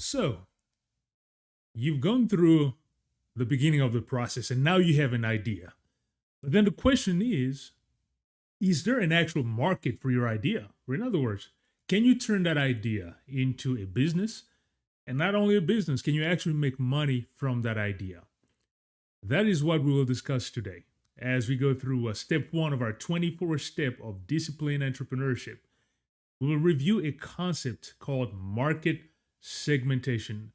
So, you've gone through the beginning of the process and now you have an idea. But then the question is there an actual market for your idea? Or, in other words, can you turn that idea into a business? And not only a business, can you actually make money from that idea? That is what we will discuss today as we go through step one of our 24 step of discipline entrepreneurship. We will review a concept called market segmentation.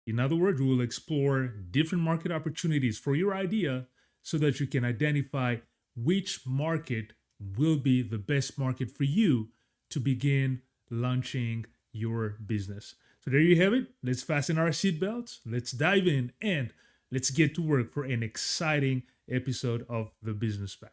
In other words, we will explore different market opportunities for your idea so that you can identify which market will be the best market for you to begin launching your business. So there you have it. Let's fasten our seatbelts. Let's dive in and let's get to work for an exciting episode of the Business Pack.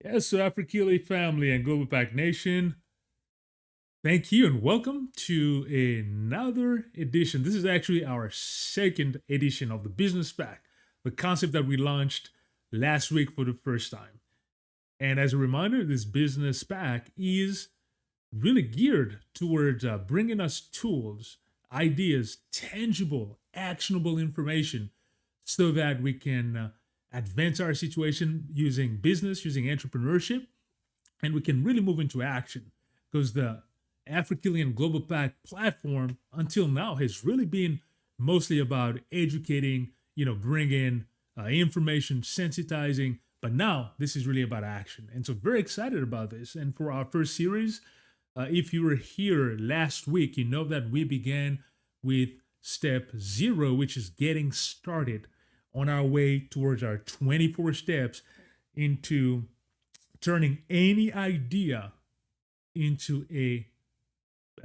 Yes, so AfriKili family and Global Pack Nation, thank you and welcome to another edition. This is actually our second edition of the Business Pack, the concept that we launched last week for the first time. And as a reminder, this Business Pack is really geared towards bringing us tools, ideas, tangible, actionable information so that we can advance our situation using business, using entrepreneurship, and we can really move into action because the AfriKili and Global Pack platform until now has really been mostly about educating, bringing information, sensitizing, but now this is really about action. And so very excited about this. And for our first series, if you were here last week, you know that we began with step 0, which is getting started on our way towards our 24 steps into turning any idea into a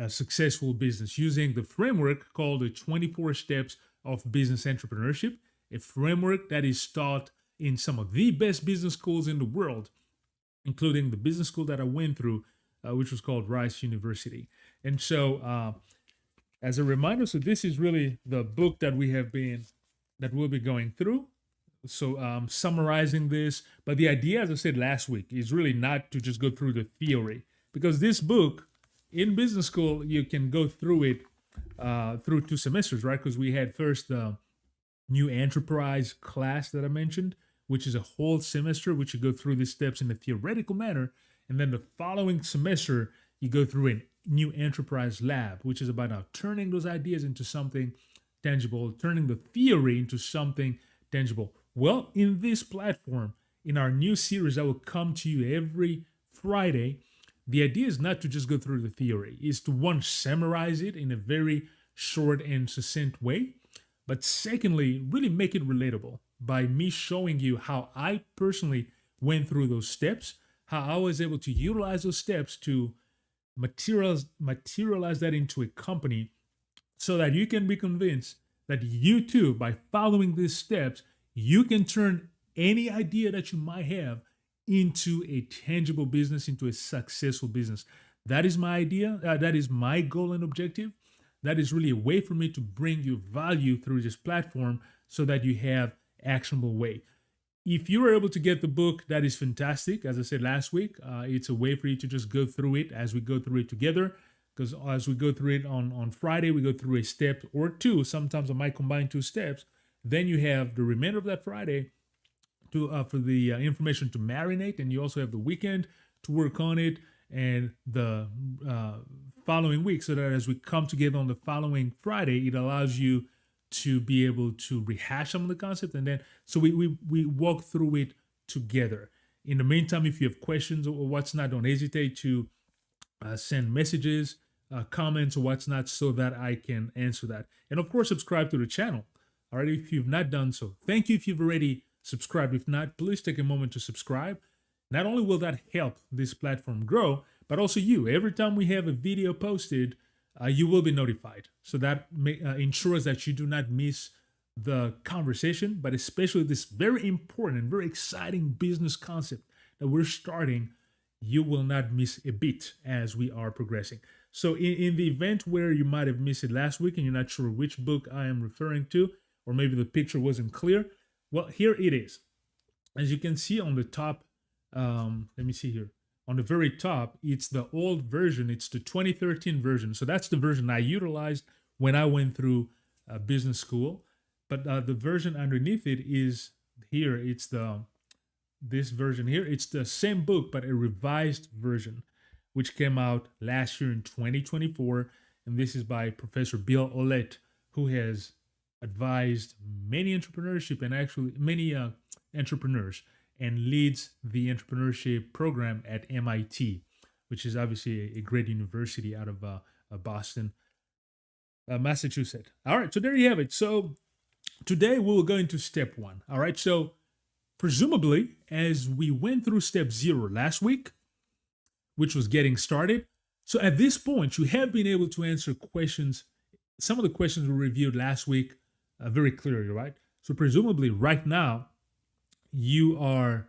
successful business using the framework called the 24 steps of business entrepreneurship, a framework that is taught in some of the best business schools in the world, including the business school that I went through, which was called Rice University. And so as a reminder, so this is really the book that we'll be going through. So summarizing this, but the idea, as I said last week, is really not to just go through the theory, because this book in business school, you can go through it through 2 semesters, right? Because we had first the new enterprise class that I mentioned, which is a whole semester, which you go through these steps in a theoretical manner. And then the following semester, you go through a new enterprise lab, which is about now turning those ideas into something tangible, turning the theory into something tangible. Well, in this platform, in our new series that will come to you every Friday, the idea is not to just go through the theory, is to one, summarize it in a very short and succinct way, but secondly, really make it relatable by me showing you how I personally went through those steps, how I was able to utilize those steps to materialize that into a company so that you can be convinced that you too, by following these steps, you can turn any idea that you might have into a tangible business, into a successful business. That is my idea. That is my goal and objective. That is really a way for me to bring you value through this platform so that you have actionable way. If you were able to get the book, that is fantastic. As I said last week, it's a way for you to just go through it as we go through it together. Because as we go through it on Friday, we go through a step or 2. Sometimes I might combine 2 steps. Then you have the remainder of that Friday for the information to marinate, and you also have the weekend to work on it, and the following week, so that as we come together on the following Friday, it allows you to be able to rehash some of the concept, and then so we walk through it together. In the meantime, if you have questions or what's not, don't hesitate to send messages, comments, or what's not, so that I can answer that. And of course, subscribe to the channel. All right, if you've not done so, thank you if you've already subscribed. If not, please take a moment to subscribe. Not only will that help this platform grow, but also you. Every time we have a video posted, you will be notified. So that ensures that you do not miss the conversation, but especially this very important and very exciting business concept that we're starting you will not miss a beat as we are progressing. So, in the event where you might have missed it last week and you're not sure which book I am referring to, or maybe the picture wasn't clear, well, here it is. As you can see on the top, let me see here. On the very top, it's the old version. It's the 2013 version. So that's the version I utilized when I went through business school. But the version underneath it is here. It's this version here. It's the same book, but a revised version, which came out last year in 2024. And this is by Professor Bill Aulet, who has advised many entrepreneurship and actually many entrepreneurs, and leads the entrepreneurship program at MIT, which is obviously a great university out of Boston, Massachusetts. All right, so there you have it. So today we will go into step one. All right, so presumably, as we went through step 0 last week, which was getting started, so at this point, you have been able to answer questions. Some of the questions we reviewed last week very clearly, right? So presumably right now, you are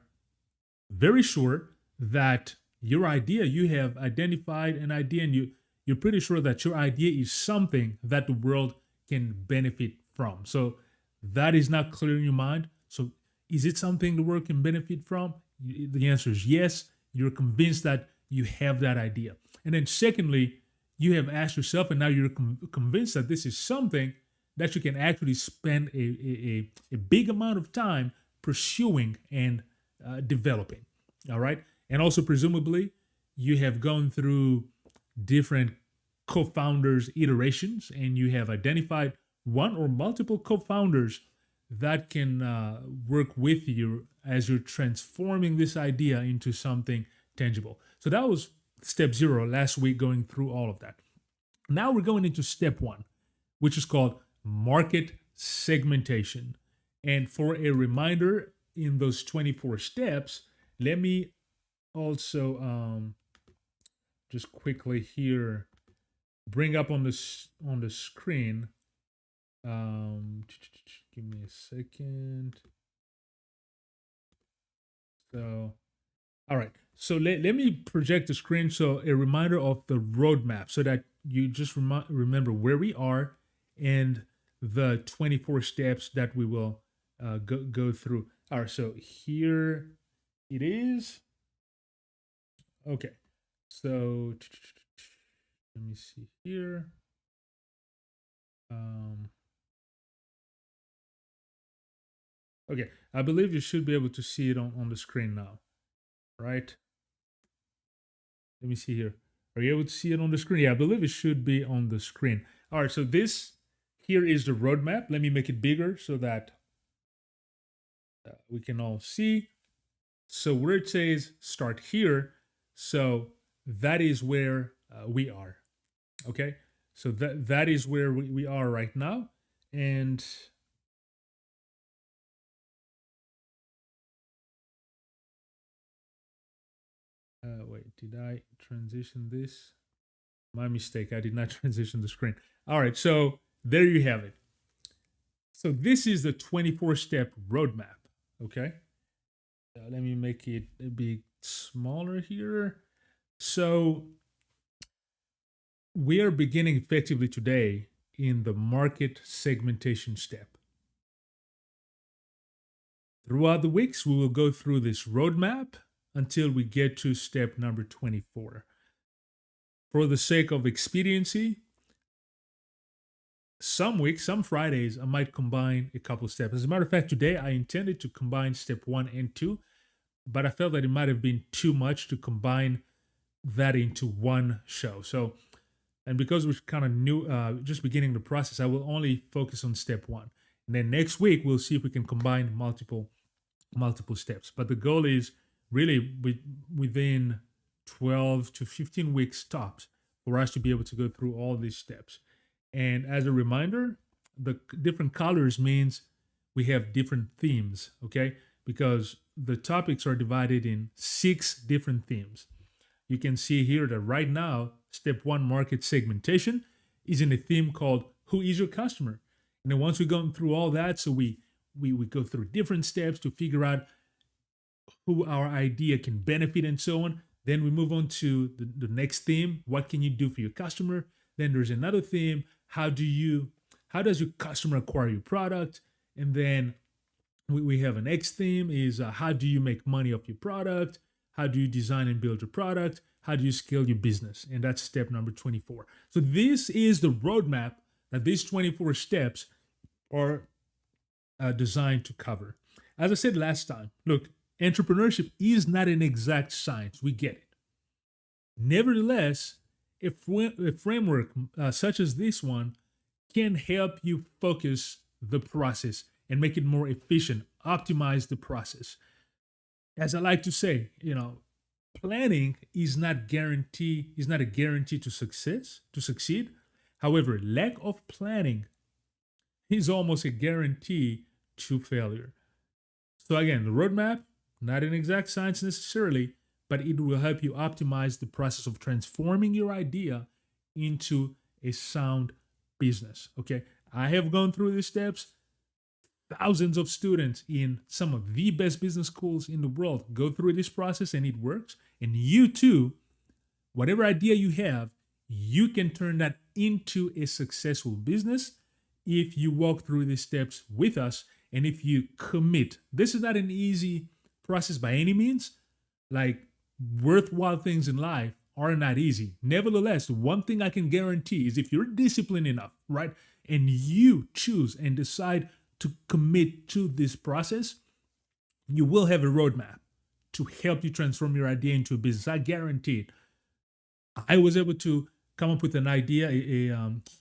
very sure that your idea, you have identified an idea, and you're pretty sure that your idea is something that the world can benefit from. So that is not clear in your mind. So is it something the world can benefit from? The answer is yes. You're convinced that you have that idea. And then secondly, you have asked yourself, and now you're convinced that this is something that you can actually spend a big amount of time pursuing and developing. All right. And also, presumably, you have gone through different co-founders' iterations, and you have identified one or multiple co-founders that can work with you as you're transforming this idea into something tangible. So that was step 0 last week, going through all of that. Now we're going into step 1, which is called market segmentation. And for a reminder, in those 24 steps, let me also just quickly here bring up on the screen. Give me a second. So, all right. So let me project the screen. So a reminder of the roadmap, so that you just remember where we are and the 24 steps that we will go through. All right, so here it is. Okay, so let me see here. Okay, I believe you should be able to see it on the screen now, right? Let me see here. Are you able to see it on the screen? Yeah, I believe it should be on the screen. All right, so this here is the roadmap. Let me make it bigger so that we can all see. So where it says start here, so that is where we are. Okay, so that is where we are right now. And wait, did I transition this? My mistake, I did not transition the screen. All right, so there you have it. So this is the 24-step roadmap. Okay, let me make it a bit smaller here. So we are beginning effectively today in the market segmentation step. Throughout the weeks, we will go through this roadmap until we get to step number 24. For the sake of expediency, some weeks, some Fridays, I might combine a couple steps. As a matter of fact, today I intended to combine step 1 and 2, but I felt that it might have been too much to combine that into one show. So, and because we're kind of new, just beginning the process, I will only focus on step 1. And then next week, we'll see if we can combine multiple steps. But the goal is really within 12 to 15 weeks tops for us to be able to go through all these steps. And as a reminder, the different colors means we have different themes, okay? Because the topics are divided in 6 different themes. You can see here that right now, step 1, market segmentation, is in a theme called Who is your customer? And then once we've gone through all that, so we go through different steps to figure out who our idea can benefit and so on, Then we move on to the next theme. What can you do for your customer? Then there's another theme. How does your customer acquire your product? And then we have a next theme is how do you make money off your product? How do you design and build your product? How do you scale your business? And that's step number 24. So this is the roadmap that these 24 steps are designed to cover. As I said last time, look, entrepreneurship is not an exact science. We get it. Nevertheless, a framework such as this one can help you focus the process and make it more efficient, optimize the process. As I like to say, planning is not a guarantee to succeed. However, lack of planning is almost a guarantee to failure. So again, the roadmap, not an exact science necessarily, but it will help you optimize the process of transforming your idea into a sound business. Okay. I have gone through these steps. Thousands of students in some of the best business schools in the world go through this process and it works. And you too, whatever idea you have, you can turn that into a successful business if you walk through these steps with us and if you commit. This is not an easy process by any means. Like, worthwhile things in life are not easy. Nevertheless, one thing I can guarantee is if you're disciplined enough, right, and you choose and decide to commit to this process, you will have a roadmap to help you transform your idea into a business. I guarantee it. I was able to come up with an idea,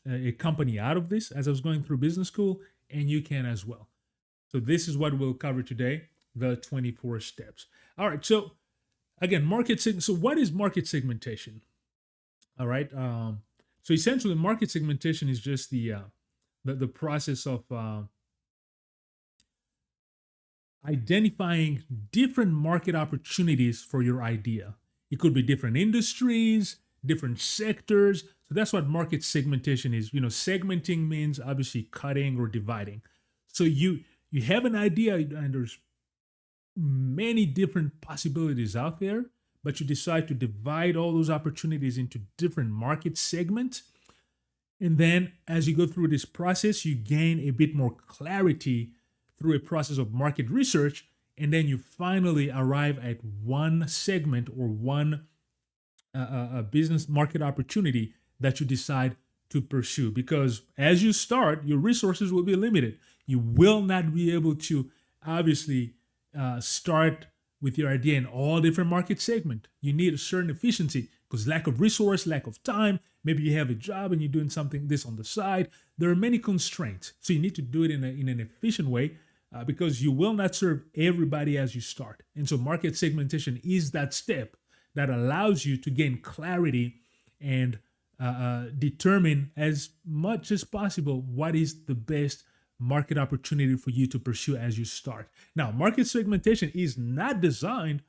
a company out of this as I was going through business school, and you can as well. So this is what we'll cover today, the 24 steps. All right, so again, so what is market segmentation? All right, so essentially market segmentation is just the process of identifying different market opportunities for your idea. It could be different industries, different sectors. So that's what market segmentation is. Segmenting means obviously cutting or dividing. So you have an idea and there's many different possibilities out there, but you decide to divide all those opportunities into different market segments. And then as you go through this process, you gain a bit more clarity through a process of market research, and then you finally arrive at one segment or one business market opportunity that you decide to pursue. Because as you start, your resources will be limited. You will not be able to obviously start with your idea in all different market segments. You need a certain efficiency because lack of resource, lack of time. Maybe you have a job and you're doing something this on the side. There are many constraints. So you need to do it in an efficient way because you will not serve everybody as you start. And so market segmentation is that step that allows you to gain clarity and determine as much as possible what is the best market opportunity for you to pursue as you start. Now, market segmentation is not designed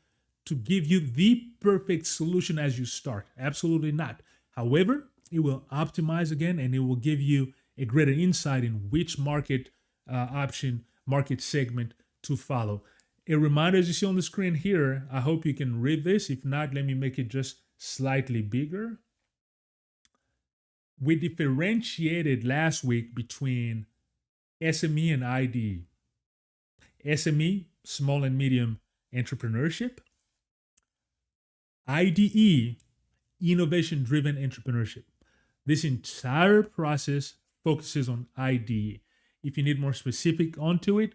to give you the perfect solution as you start. Absolutely not. However, it will optimize again and it will give you a greater insight in which market market segment to follow. A reminder, as you see on the screen here, I hope you can read this. If not, let me make it just slightly bigger. We differentiated last week between SME and IDE. SME, small and medium entrepreneurship. IDE, innovation-driven entrepreneurship. This entire process focuses on IDE. If you need more specific onto it,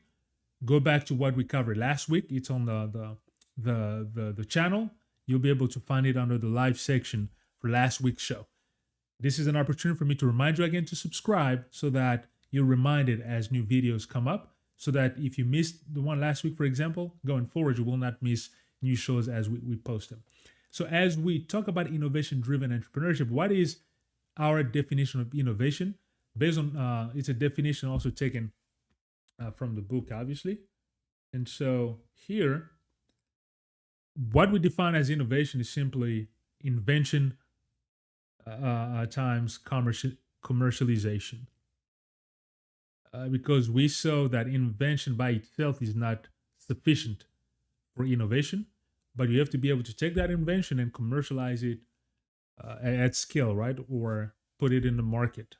go back to what we covered last week. It's on the channel. You'll be able to find it under the live section for last week's show. This is an opportunity for me to remind you again to subscribe so that you're reminded as new videos come up, so that if you missed the one last week, for example, going forward, you will not miss new shows as we post them. So as we talk about innovation-driven entrepreneurship, what is our definition of innovation? Based on, it's a definition also taken from the book, obviously. And so here, what we define as innovation is simply invention times commercialization. Because we saw that invention by itself is not sufficient for innovation. but you have to be able to take that invention and commercialize it at scale, right? Or put it in the market.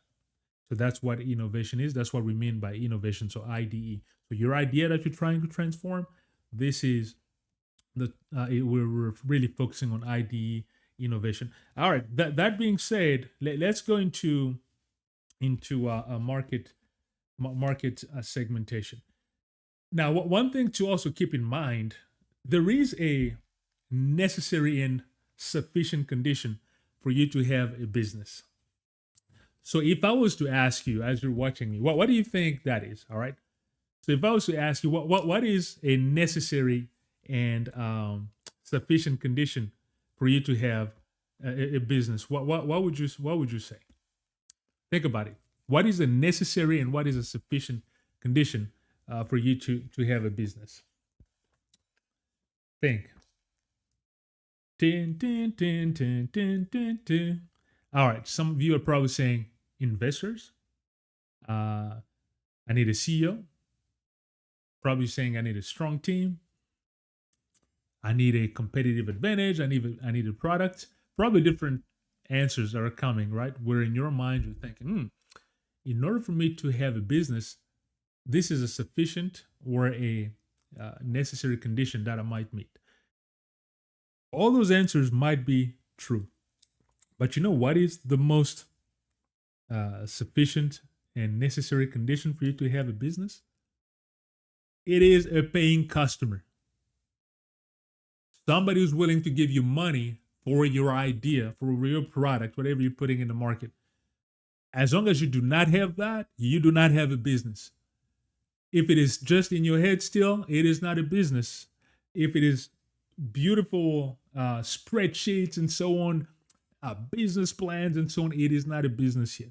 So that's what innovation is. That's what we mean by innovation. So IDE. So your idea that you're trying to transform, this is we're really focusing on IDE innovation. All right. That being said, let's go into a market segmentation. Now, one thing to also keep in mind, there is a necessary and sufficient condition for you to have a business. So if I was to ask you as you're watching me, what do you think that is? All right. So if I was to ask you what is a necessary and sufficient condition for you to have a business, what would you say? Think about it. What is a necessary and what is a sufficient condition for you to have a business? Think. Tin, tin, tin, tin, tin, tin, tin. All right. Some of you are probably saying investors. I need a CEO. Probably saying I need a strong team. I need a competitive advantage. I need a product. Probably different answers that are coming, right? Where in your mind you're thinking, in order for me to have a business, this is a sufficient or a necessary condition that I might meet. All those answers might be true, but you know what is the most sufficient and necessary condition for you to have a business? It is a paying customer. Somebody who's willing to give you money for your idea, for your product, whatever you're putting in the market. As long as you do not have that, you do not have a business. If it is just in your head still, it is not a business. If it is beautiful spreadsheets and so on, business plans and so on, it is not a business yet.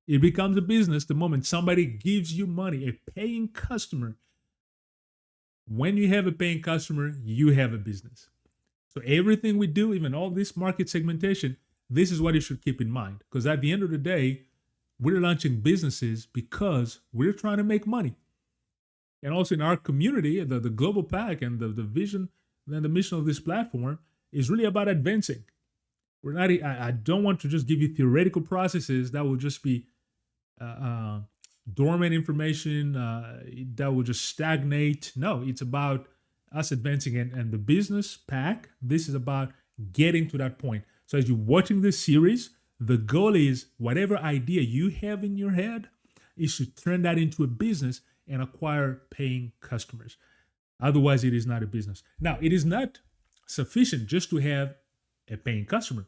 It becomes a business the moment somebody gives you money, a paying customer. When you have a paying customer, you have a business. So everything we do, even all this market segmentation, this is what you should keep in mind. Because at the end of the day, we're launching businesses because we're trying to make money. And also in our community, the global P.A.C and the vision and the mission of this platform is really about advancing. We're not. I don't want to just give you theoretical processes that will just be dormant information that will just stagnate. No, it's about us advancing and the business P.A.C. This is about getting to that point. So as you're watching this series, the goal is whatever idea you have in your head is to turn that into a business and acquire paying customers. Otherwise, it is not a business. Now, it is not sufficient just to have a paying customer.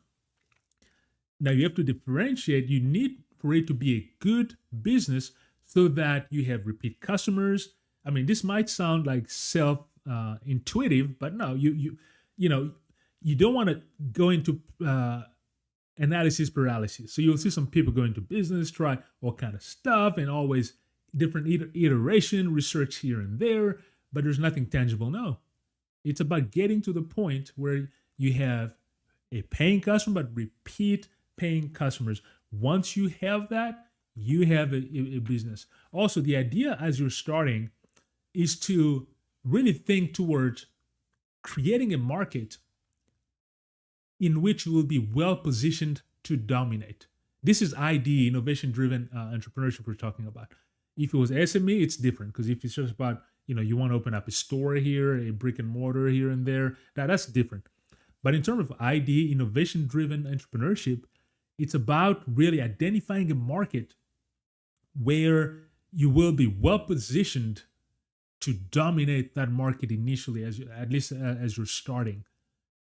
Now, you have to differentiate. You need for it to be a good business so that you have repeat customers. I mean, this might sound like self-intuitive, but no, you don't want to go into analysis paralysis. So you'll see some people go into business, try all kind of stuff, and always different iteration, research here and there, but there's nothing tangible. No, it's about getting to the point where you have a paying customer, but repeat paying customers. Once you have that, you have a business. Also, the idea as you're starting is to really think towards creating a market in which you will be well positioned to dominate. This is ID, innovation-driven entrepreneurship we're talking about. If it was SME, it's different, because if it's just about, you want to open up a store here, a brick and mortar here and there, that's different. But in terms of ID, innovation-driven entrepreneurship, it's about really identifying a market where you will be well positioned to dominate that market initially, at least as you're starting.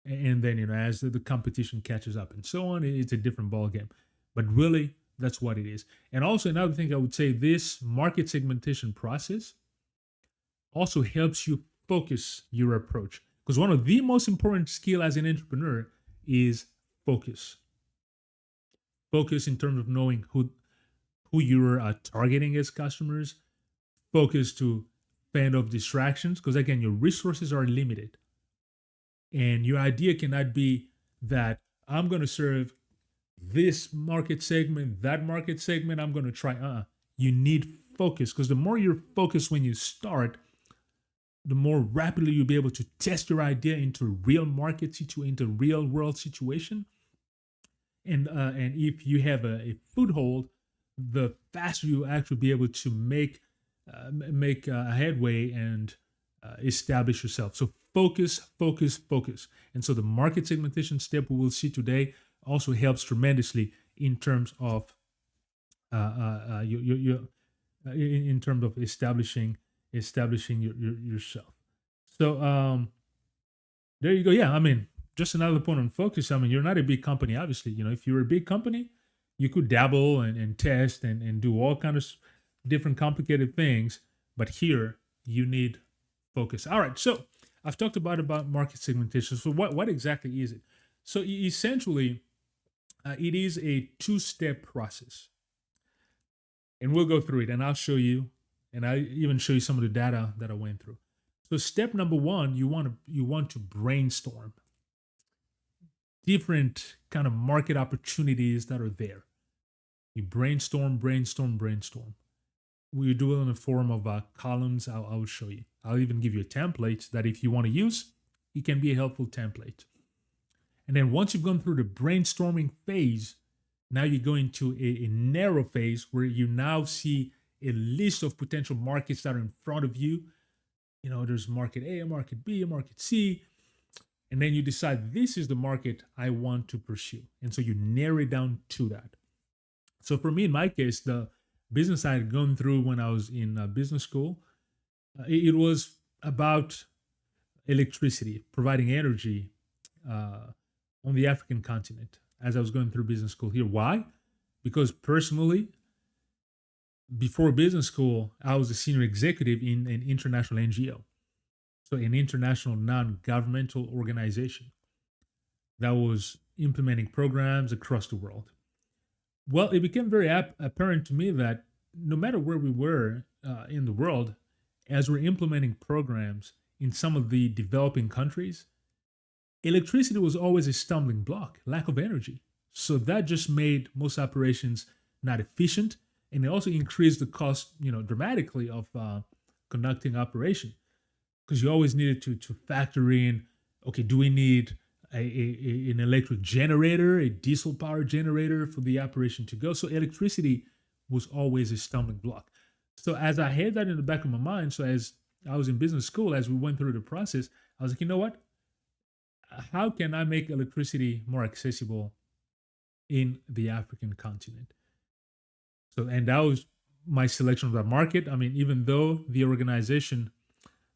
And then, as the competition catches up and so on, it's a different ballgame. But really, that's what it is. And also another thing I would say, this market segmentation process also helps you focus your approach. Because one of the most important skill as an entrepreneur is focus. Focus in terms of knowing who you're targeting as customers. Focus to fend off distractions, because again, your resources are limited. And your idea cannot be that I'm going to serve this market segment, that market segment, I'm going to try. You need focus, because the more you're focused when you start, the more rapidly you'll be able to test your idea into a real market into real world situation. And if you have a foothold, the faster you actually be able to make a headway and establish yourself. So focus, focus, focus. And so the market segmentation step we will see today also helps tremendously in terms of in terms of establishing yourself. So there you go. Yeah, I mean, just another point on focus. I mean, you're not a big company, obviously. You know, if you're a big company, you could dabble and test and do all kinds of different complicated things. But here, you need focus. All right. So I've talked about market segmentation. So what exactly is it? So essentially, it is a two-step process, and we'll go through it. And I'll show you, and I even show you some of the data that I went through. So step number one, you want to brainstorm different kind of market opportunities that are there. You brainstorm. We do it in the form of columns. I will show you. I'll even give you a template that if you want to use, it can be a helpful template. And then once you've gone through the brainstorming phase, now you go into a narrow phase where you now see a list of potential markets that are in front of you. You know, there's market A, a market B, a market C. And then you decide this is the market I want to pursue. And so you narrow it down to that. So for me, in my case, the business I had gone through when I was in business school, it was about electricity, providing energy on the African continent as I was going through business school here. Why? Because personally, before business school, I was a senior executive in an international NGO. So an international non-governmental organization that was implementing programs across the world. Well, it became very apparent to me that no matter where we were in the world, as we're implementing programs in some of the developing countries, electricity was always a stumbling block, lack of energy. So that just made most operations not efficient, and it also increased the cost, dramatically of conducting operation, because you always needed to factor in, okay, do we need an electric generator, a diesel power generator for the operation to go? So electricity was always a stumbling block. So as I had that in the back of my mind, so as I was in business school, as we went through the process, I was like, you know what? How can I make electricity more accessible in the African continent? So, and that was my selection of that market. I mean, even though the organization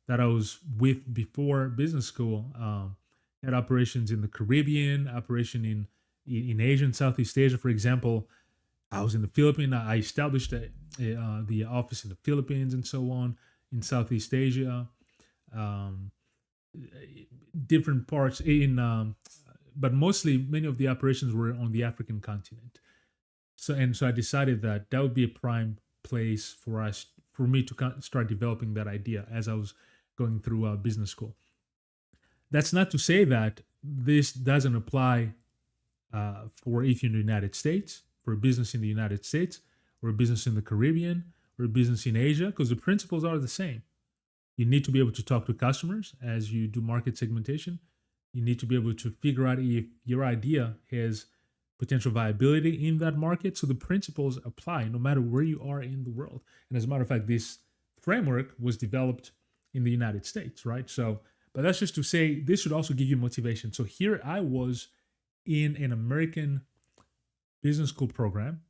that I was with before business school had operations in the Caribbean, operation in Asia and Southeast Asia, for example, I was in the Philippines. I established the office in the Philippines and so on, in Southeast Asia, different parts but mostly many of the operations were on the African continent. So I decided that would be a prime place for me to start developing that idea as I was going through business school. That's not to say that this doesn't apply for if you're in the United States, for a business in the United States, or a business in the Caribbean, or a business in Asia, because the principles are the same. You need to be able to talk to customers as you do market segmentation. You need to be able to figure out if your idea has potential viability in that market. So the principles apply no matter where you are in the world. And as a matter of fact, this framework was developed in the United States, right? So, but that's just to say this should also give you motivation. So here I was in an American business school program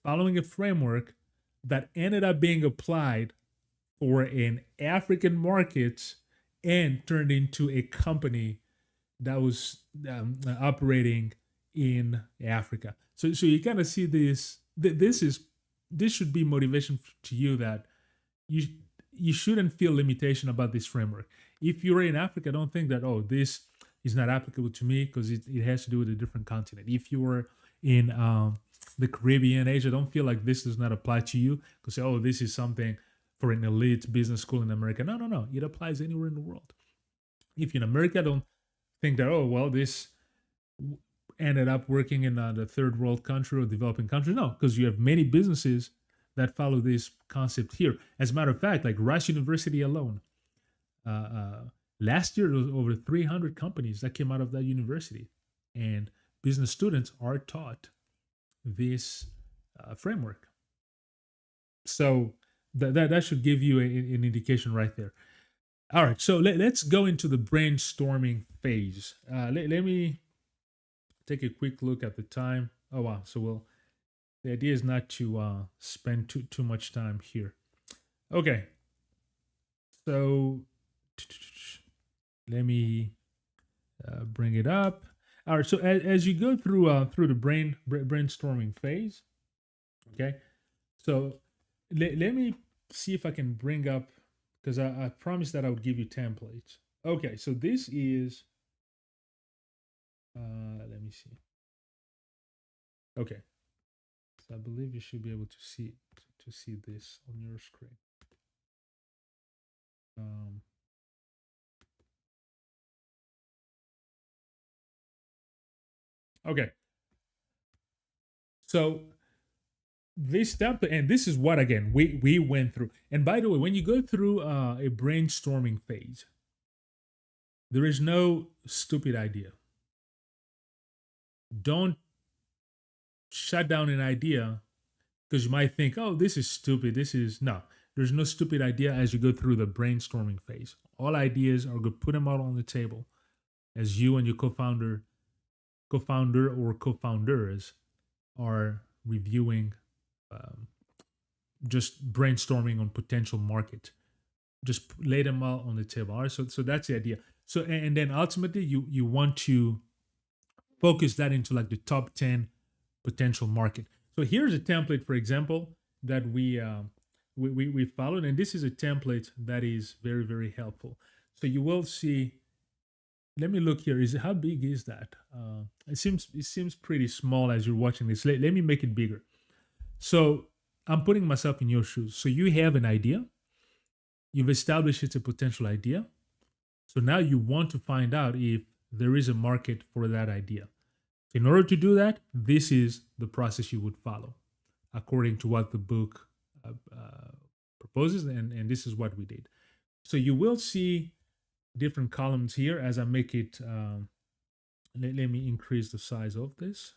following a framework that ended up being applied for an African market and turned into a company that was operating in Africa. So you kind of see this. This should be motivation to you that you shouldn't feel limitation about this framework. If you're in Africa, don't think that, oh, this is not applicable to me because it has to do with a different continent. If you were in the Caribbean, Asia, don't feel like this does not apply to you because, oh, this is something for an elite business school in America. No. It applies anywhere in the world. If you're in America, don't think that, oh, well, this ended up working in the third world country or developing country. No, because you have many businesses that follow this concept here. As a matter of fact, like Rice University alone, Last year, there was over 300 companies that came out of that university, and business students are taught this framework. So that should give you an indication right there. All right, so let's go into the brainstorming phase. Let me take a quick look at the time. Oh wow, so the idea is not to spend too much time here. Okay, so let me bring it up. All right, so as you go through the brainstorming phase, okay. So let me see if I can bring up, because I promised that I would give you templates. Okay, so this is let me see. Okay, so I believe you should be able to see this on your screen. Okay, so this step, and this is what again we went through. And by the way, when you go through a brainstorming phase, there is no stupid idea. Don't shut down an idea because you might think, oh, this is stupid. This is no. There's no stupid idea as you go through the brainstorming phase. All ideas are good. Put them out on the table as you and your co-founder or co-founders are reviewing, just brainstorming on potential market. Just lay them out on the table. All right, so that's the idea. So and then ultimately you want to focus that into like the top 10 potential market. So here's a template, for example, that we followed, and this is a template that is very, very helpful. So you will see. Let me look here. Is how big is that? It seems pretty small as you're watching this. Let me make it bigger. So I'm putting myself in your shoes. So you have an idea. You've established it's a potential idea. So now you want to find out if there is a market for that idea. In order to do that, this is the process you would follow according to what the book proposes, and this is what we did. So you will see different columns here as I make it. Let me increase the size of this.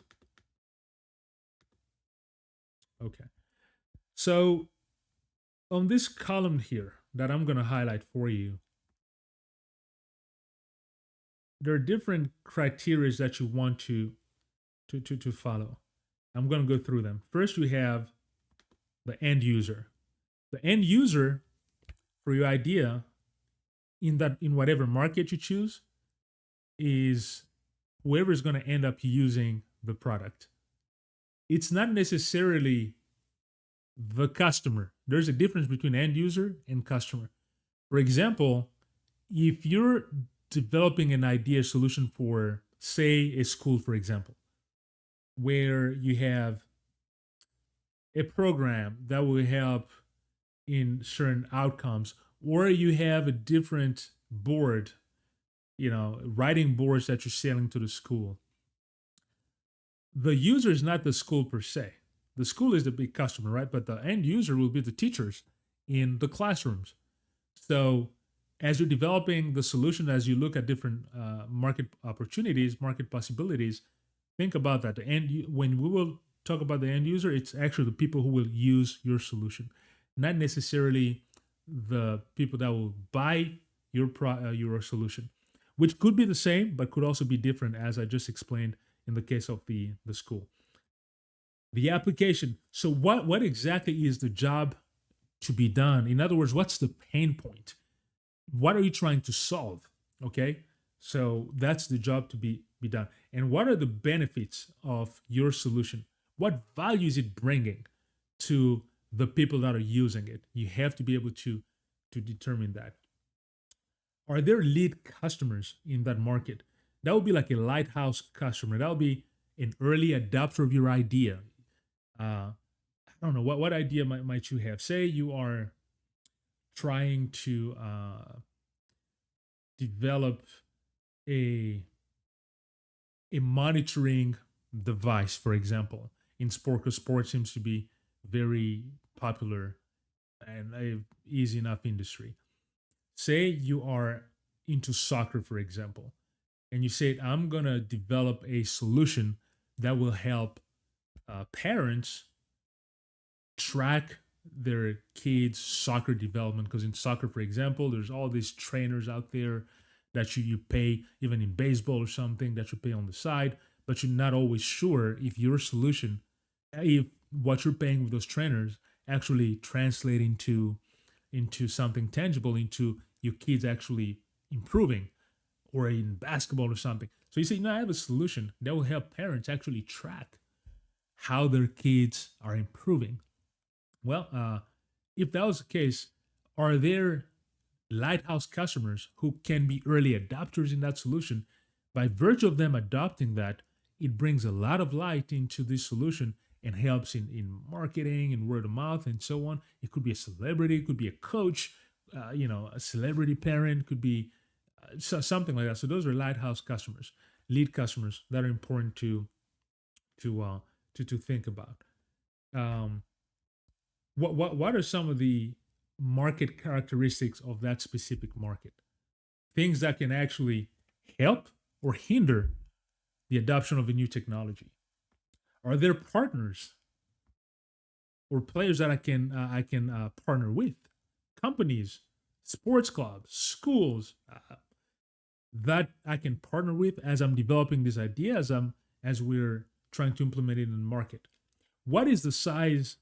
Okay. So on this column here that I'm going to highlight for you, there are different criteria that you want to follow. I'm going to go through them. First, we have the end user. The end user for your idea in whatever market you choose is whoever is going to end up using the product. It's not necessarily the customer. There's a difference between end user and customer. For example, if you're developing an idea solution for, say, a school, for example, where you have a program that will help in certain outcomes, or you have a different board, writing boards that you're selling to the school. The user is not the school per se. The school is the big customer, right? But the end user will be the teachers in the classrooms. So as you're developing the solution, as you look at different market opportunities, market possibilities, think about that. When we will talk about the end user, it's actually the people who will use your solution, not necessarily the people that will buy your solution, which could be the same, but could also be different, as I just explained in the case of the school. The application. So what exactly is the job to be done? In other words, what's the pain point? What are you trying to solve? Okay, so that's the job to be done. And what are the benefits of your solution? What value is it bringing to the people that are using it? You have to be able to determine that. Are there lead customers in that market? That would be like a lighthouse customer. That would be an early adopter of your idea. I don't know what idea might you have. Say you are trying to develop a monitoring device, for example, in sport, because sport seems to be very popular and a easy enough industry. Say you are into soccer, for example, and you said, I'm going to develop a solution that will help parents track their kids' soccer development. Because in soccer, for example, there's all these trainers out there that you pay, even in baseball or something, that you pay on the side, but you're not always sure if your solution, if what you're paying with those trainers actually translate into something tangible, into your kids actually improving, or in basketball or something. So you say, no, I have a solution that will help parents actually track how their kids are improving. Well, if that was the case, are there lighthouse customers who can be early adopters in that solution? By virtue of them adopting that, it brings a lot of light into this solution and helps in marketing and word of mouth and so on. It could be a celebrity, it could be a coach, a celebrity parent, could be something like that. So those are lighthouse customers, lead customers that are important to think about. Um, what are some of the market characteristics of that specific market? Things that can actually help or hinder the adoption of a new technology. Are there partners or players that I can partner with? Companies, sports clubs, schools that I can partner with as I'm developing this idea, as we're trying to implement it in the market. What is the size,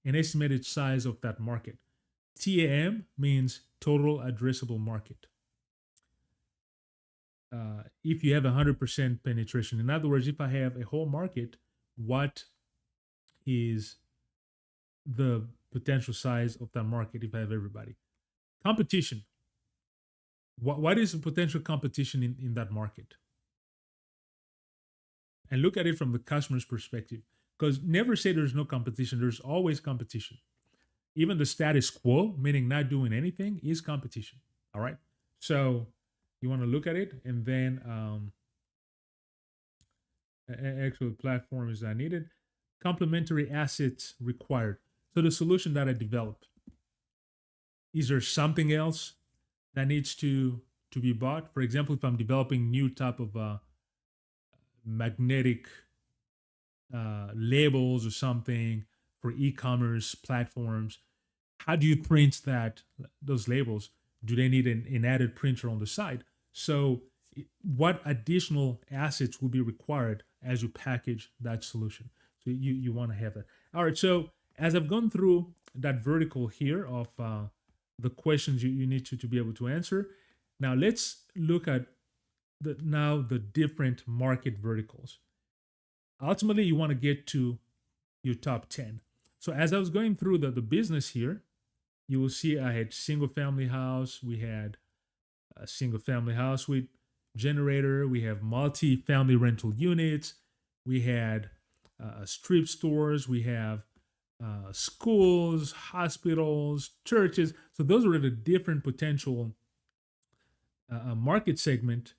an estimated size of that market? TAM means total addressable market. If you have 100% penetration, in other words, if I have a whole market, what is the potential size of that market if I have everybody? Competition. What is the potential competition in that market? And look at it from the customer's perspective. Because never say there's no competition, there's always competition. Even the status quo, meaning not doing anything, is competition. All right. So you want to look at it, and then actual platform is not needed. Complementary assets required. So the solution that I developed, is there something else that needs to be bought? For example, if I'm developing new type of magnetic labels or something for e-commerce platforms, how do you print those labels? Do they need an added printer on the side? So what additional assets will be required as you package that solution? So you want to have that. All right. So as I've gone through that vertical here of the questions you need to be able to answer, now let's look at the different market verticals. Ultimately, you want to get to your top 10. So as I was going through the business here, you will see I had single family house. We had a single family house with generator. We have multi-family rental units. We had strip stores. We have schools, hospitals, churches. So those were the different potential market segment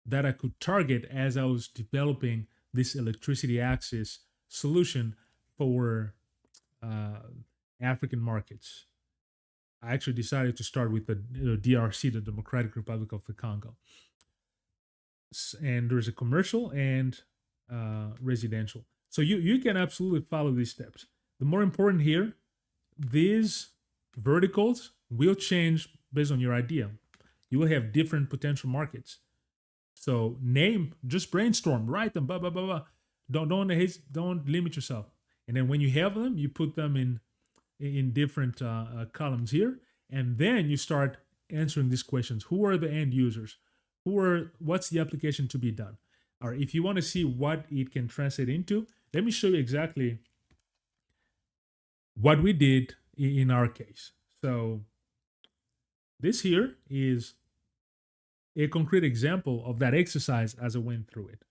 that I could target as I was developing this electricity access solution for African markets. I actually decided to start with the DRC, the Democratic Republic of the Congo. And there's a commercial and residential. So you can absolutely follow these steps. The more important here, these verticals will change based on your idea. You will have different potential markets. So just brainstorm, write them, blah blah blah blah. Don't limit yourself. And then when you have them, you put them in different columns here, and then you start answering these questions. Who are the end users? What's the application to be done? Or if you want to see what it can translate into, let me show you exactly what we did in our case. So this here is a concrete example of that exercise as I went through it.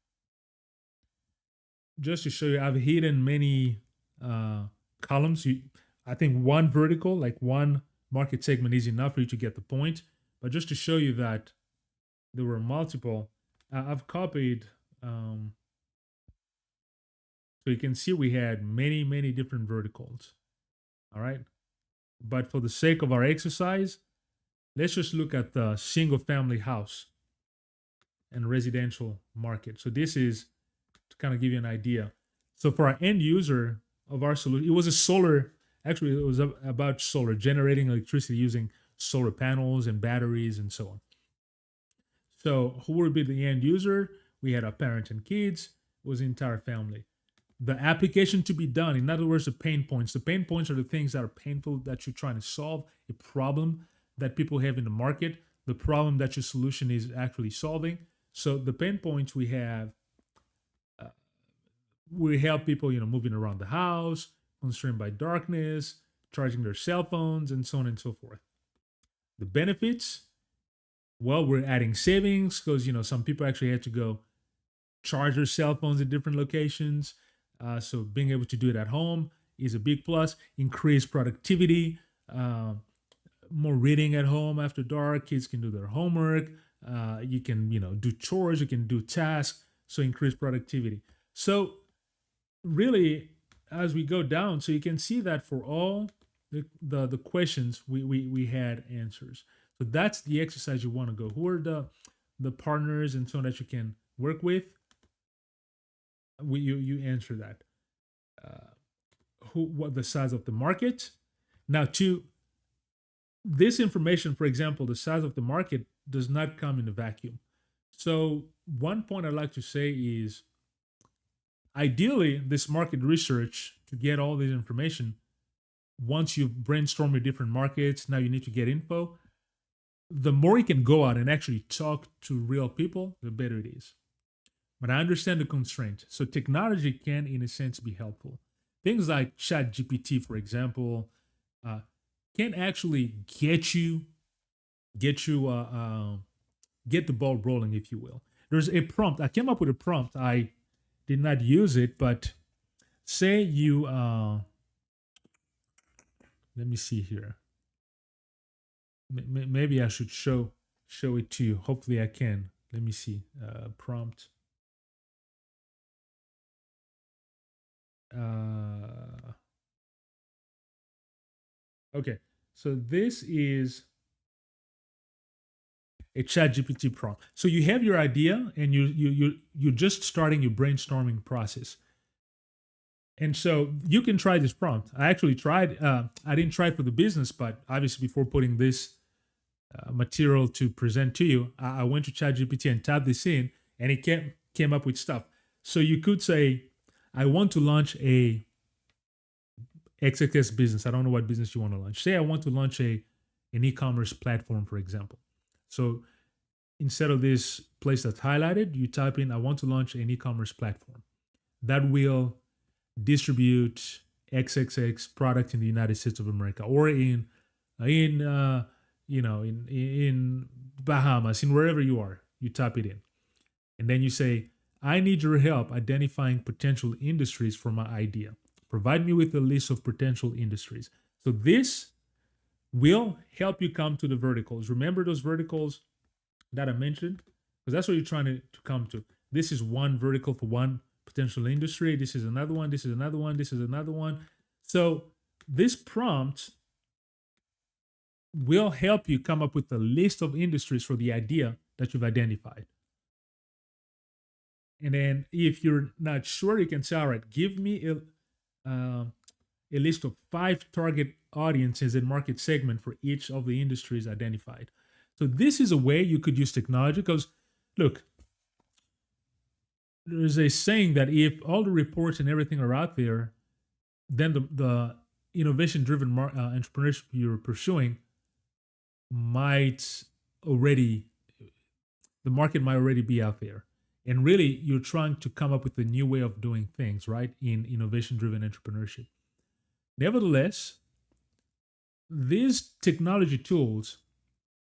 Just to show you, I've hidden many columns. I think one vertical, like one market segment, is enough for you to get the point. But just to show you that there were multiple, I've copied. So you can see we had many different verticals. All right. But for the sake of our exercise, let's just look at the single family house and residential market. So this is to kind of give you an idea. So for our end user of our solution, it was a solar, actually it was about solar, generating electricity using solar panels and batteries and so on. So who would be the end user? We had our parents and kids, it was the entire family. The application to be done, in other words, the pain points. The pain points are the things that are painful that you're trying to solve, a problem that people have in the market, the problem that your solution is actually solving. So the pain points we have, we help people, moving around the house, constrained by darkness, charging their cell phones, and so on and so forth. The benefits, well, we're adding savings because some people actually had to go charge their cell phones at different locations. So being able to do it at home is a big plus. Increased productivity, more reading at home after dark. Kids can do their homework. You can do chores. You can do tasks. So increased productivity. So really, as we go down, so you can see that for all the questions we had answers. So that's the exercise you want to go. Who are the partners and so on that you can work with? You answer that. What the size of the market? Now, to this information, for example, the size of the market does not come in a vacuum. So one point I'd like to say is, ideally, this market research to get all this information, once you've brainstormed your different markets, now you need to get info. The more you can go out and actually talk to real people, the better it is. But I understand the constraint. So technology can, in a sense, be helpful. Things like ChatGPT, for example, can actually get the ball rolling, if you will. There's a prompt. I came up with a prompt. I did not use it, but say you, let me see here. Maybe I should show it to you. Hopefully I can. Let me see. Prompt. Okay, so this is a ChatGPT prompt. So you have your idea, and you're just starting your brainstorming process. And so you can try this prompt. I actually tried. I didn't try it for the business, but obviously before putting this material to present to you, I went to ChatGPT and tapped this in, and it came up with stuff. So you could say, I want to launch a XXS business. I don't know what business you want to launch. Say I want to launch an e-commerce platform, for example. So instead of this place that's highlighted, you type in, I want to launch an e-commerce platform that will distribute XXX product in the United States of America, or in Bahamas, in wherever you are. You type it in, and then you say, I need your help identifying potential industries for my idea. Provide me with a list of potential industries. So this will help you come to the verticals. Remember those verticals that I mentioned? Because that's what you're trying to come to. This is one vertical for one potential industry. This is another one. This is another one. This is another one. So this prompt will help you come up with a list of industries for the idea that you've identified. And then if you're not sure, you can say, all right, give me a list of 5 target audiences and market segment for each of the industries identified. So this is a way you could use technology, because look, there's a saying that if all the reports and everything are out there, then the innovation-driven entrepreneurship you're pursuing the market might already be out there. And really, you're trying to come up with a new way of doing things, right, in innovation-driven entrepreneurship. Nevertheless, these technology tools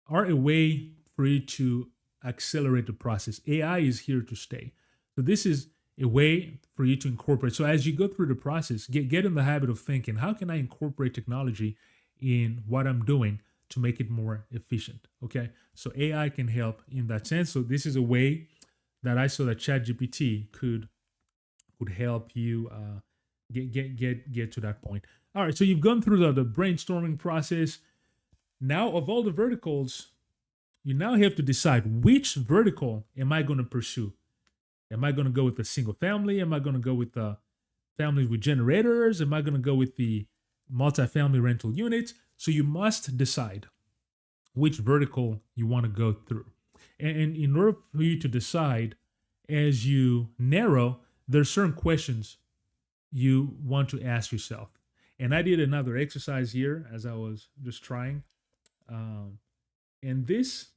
are a way for you to accelerate the process. AI is here to stay. So this is a way for you to incorporate. So as you go through the process, get in the habit of thinking, how can I incorporate technology in what I'm doing to make it more efficient? Okay, so AI can help in that sense. So this is a way that I saw that ChatGPT could help you get to that point. All right, so you've gone through the brainstorming process. Now, of all the verticals, you now have to decide which vertical am I going to pursue. Am I going to go with the single family? Am I going to go with the families with generators? Am I going to go with the multifamily rental units? So you must decide which vertical you want to go through. And in order for you to decide, as you narrow, there are certain questions you want to ask yourself. And I did another exercise here as I was just trying. And this,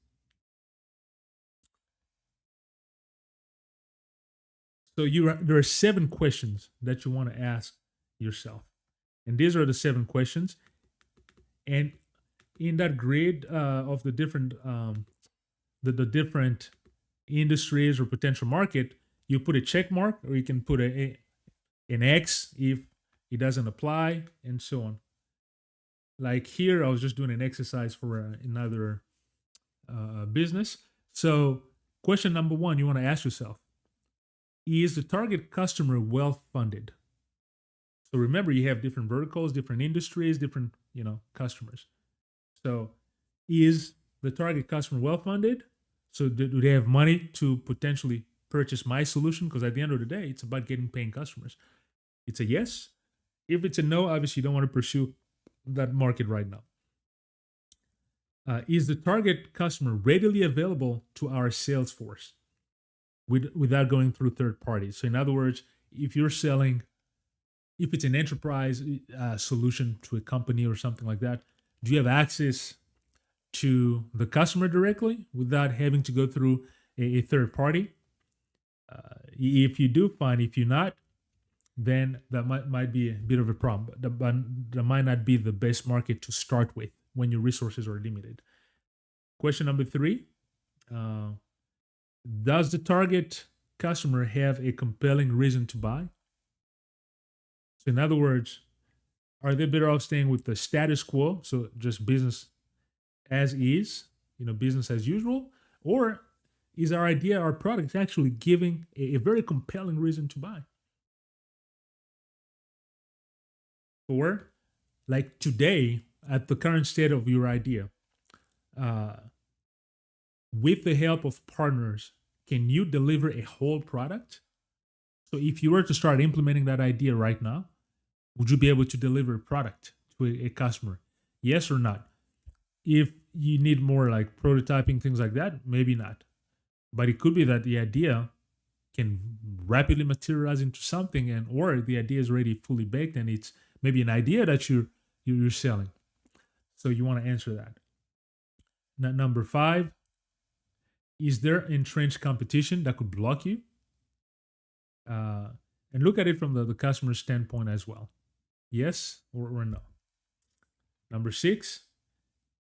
so there are 7 questions that you want to ask yourself. And these are the 7 questions. And in that grid of the different the different industries or potential market, you put a check mark, or you can put an X if it doesn't apply, and so on. Like here, I was just doing an exercise for another business. So, question number 1, you want to ask yourself: is the target customer well funded? So remember, you have different verticals, different industries, different customers. So, is the target customer well funded? So do they have money to potentially purchase my solution? Because at the end of the day, it's about getting paying customers. It's a yes. If it's a no, obviously you don't want to pursue that market right now. Is the target customer readily available to our sales force without going through third parties? So in other words, if it's an enterprise solution to a company or something like that, do you have access to the customer directly without having to go through a third party? If you do, fine. If you're not, then that might be a bit of a problem. That might not be the best market to start with when your resources are limited. Question number 3, does the target customer have a compelling reason to buy? So in other words, are they better off staying with the status quo, so just business as is, business as usual, or is our idea, our product actually giving a very compelling reason to buy? Or, like today, at the current state of your idea, with the help of partners, can you deliver a whole product? So if you were to start implementing that idea right now, would you be able to deliver a product to a customer? Yes or not? If you need more like prototyping, things like that, maybe not. But it could be that the idea can rapidly materialize into something, or the idea is already fully baked and it's maybe an idea that you're selling. So you want to answer that. Now, number 5, is there entrenched competition that could block you? And look at it from the customer standpoint as well. Yes or no. Number 6,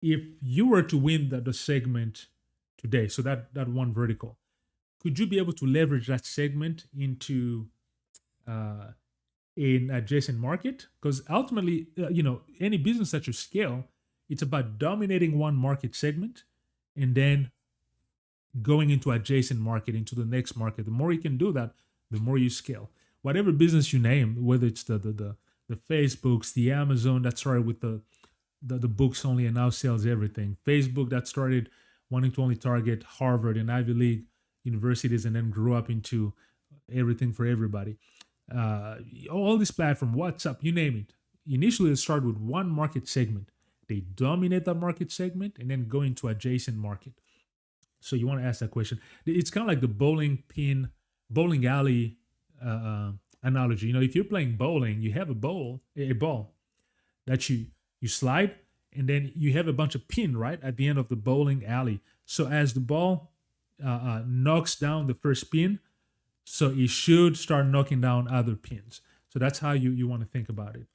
if you were to win the segment today, so that one vertical, could you be able to leverage that segment into an adjacent market? Because ultimately, any business that you scale, it's about dominating one market segment and then going into adjacent market, into the next market. The more you can do that, the more you scale. Whatever business you name, whether it's the Facebooks, the Amazon that started with the books only and now sells everything. Facebook that started wanting to only target Harvard and Ivy League universities and then grew up into everything for everybody. All this platform, WhatsApp, you name it. Initially, they start with one market segment. They dominate that market segment and then go into adjacent market. So you want to ask that question. It's kind of like the bowling alley analogy. If you're playing bowling, you have a ball that you slide, and then you have a bunch of pin right at the end of the bowling alley. So as the ball knocks down the first pin, so it should start knocking down other pins. So that's how you want to think about it.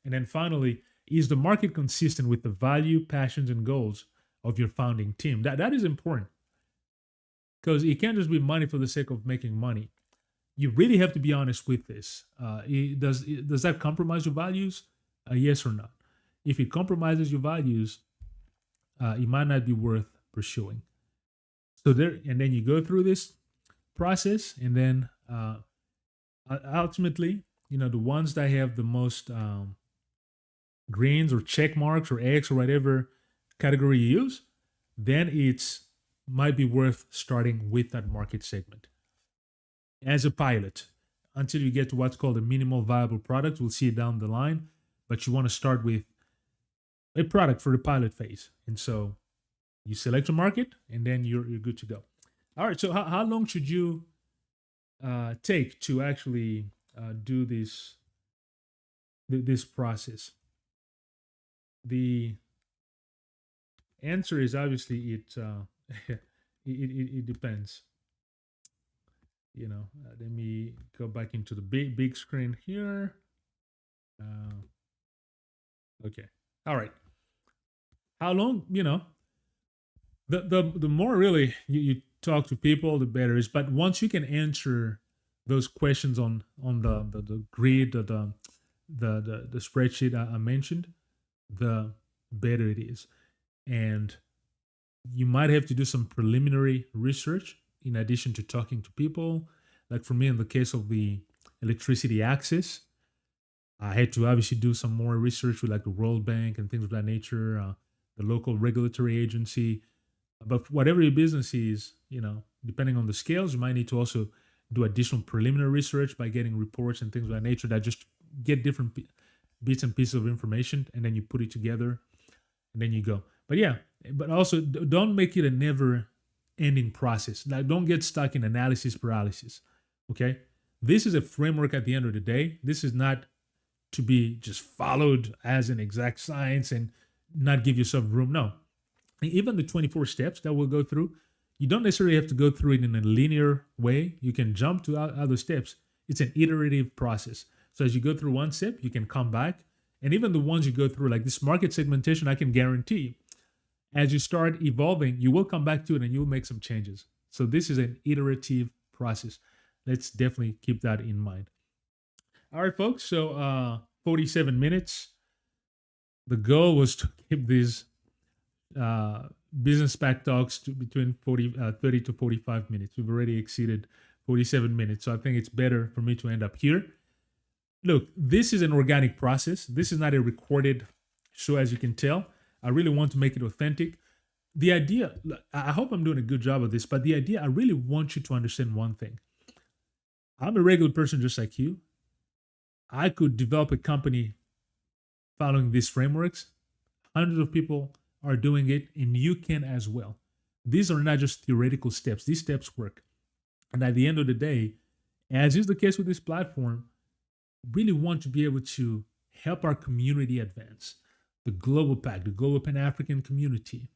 And then finally, is the market consistent with the value, passions, and goals of your founding team? That is important, because it can't just be money for the sake of making money. You really have to be honest with this. Does that compromise your values? Yes or no? If it compromises your values, it might not be worth pursuing. So and then you go through this process, and then ultimately, the ones that have the most greens or check marks or X or whatever category you use, then it's might be worth starting with that market segment as a pilot until you get to what's called a minimal viable product. We'll see it down the line, but you want to start with a product for the pilot phase. And so you select a market and then you're good to go. All right. So how long should you take to actually do this process? The answer is obviously it depends. Let me go back into the big screen here. Okay. All right. How long? The more really you talk to people, the better it is. But once you can answer those questions on the grid or the spreadsheet I mentioned, the better it is. And you might have to do some preliminary research in addition to talking to people. Like for me, in the case of the electricity access, I had to obviously do some more research with like the World Bank and things of that nature, the local regulatory agency. But whatever your business is, depending on the scales, you might need to also do additional preliminary research by getting reports and things of that nature that just get different bits and pieces of information, and then you put it together, and then you go. But yeah, but also don't make it a never-ending process. Like, don't get stuck in analysis paralysis. Okay, this is a framework at the end of the day. This is not to be just followed as an exact science and not give yourself room. No, even the 24 steps that we'll go through, you don't necessarily have to go through it in a linear way. You can jump to other steps. It's an iterative process. So as you go through one step, you can come back. And even the ones you go through, like this market segmentation, I can guarantee as you start evolving, you will come back to it and you'll make some changes. So this is an iterative process. Let's definitely keep that in mind. All right, folks. So 47 minutes. The goal was to keep these business pack talks to between 30 to 45 minutes. We've already exceeded 47 minutes. So I think it's better for me to end up here. Look, this is an organic process. This is not a recorded show, as you can tell. I really want to make it authentic. The idea, I hope I'm doing a good job of this, but the idea, I really want you to understand one thing. I'm a regular person just like you. I could develop a company following these frameworks. Hundreds of people are doing it, and you can as well. These are not just theoretical steps. These steps work. And at the end of the day, as is the case with this platform, really want to be able to help our community advance. The global P.A.C, the global Pan-African community,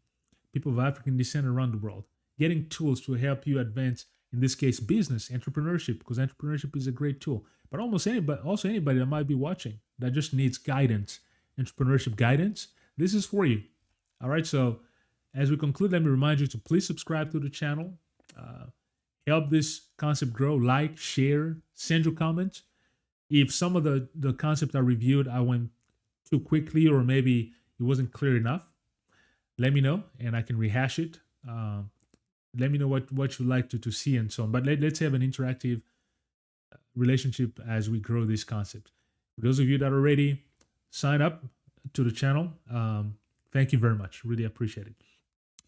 people of African descent around the world, getting tools to help you advance, in this case, business, entrepreneurship, because entrepreneurship is a great tool. But almost anybody, also anybody that might be watching that just needs guidance, entrepreneurship guidance, this is for you. All right, so as we conclude, let me remind you to please subscribe to the channel. Help this concept grow, like, share, send your comments. If some of the concepts I reviewed, I went too quickly or maybe it wasn't clear enough, let me know and I can rehash it. Let me know what you'd like to see and so on. But let's have an interactive relationship as we grow this concept. For those of you that are ready, sign up to the channel. Thank you very much. Really appreciate it.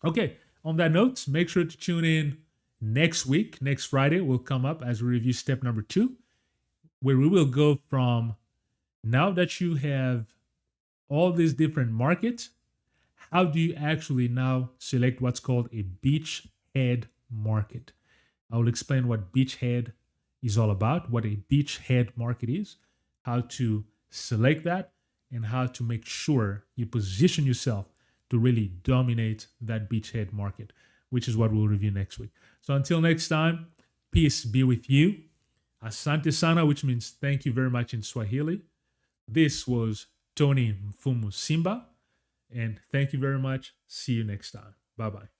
Okay, on that note, make sure to tune in next week. Next Friday will come up as we review step number 2, where we will go from now that you have all these different markets, how do you actually now select what's called a beachhead market? I will explain what beachhead is all about, what a beachhead market is, how to select that, and how to make sure you position yourself to really dominate that beachhead market, which is what we'll review next week. So until next time, peace be with you. Asante sana, which means thank you very much in Swahili. This was Tony Mfumu Simba, and thank you very much. See you next time. Bye-bye.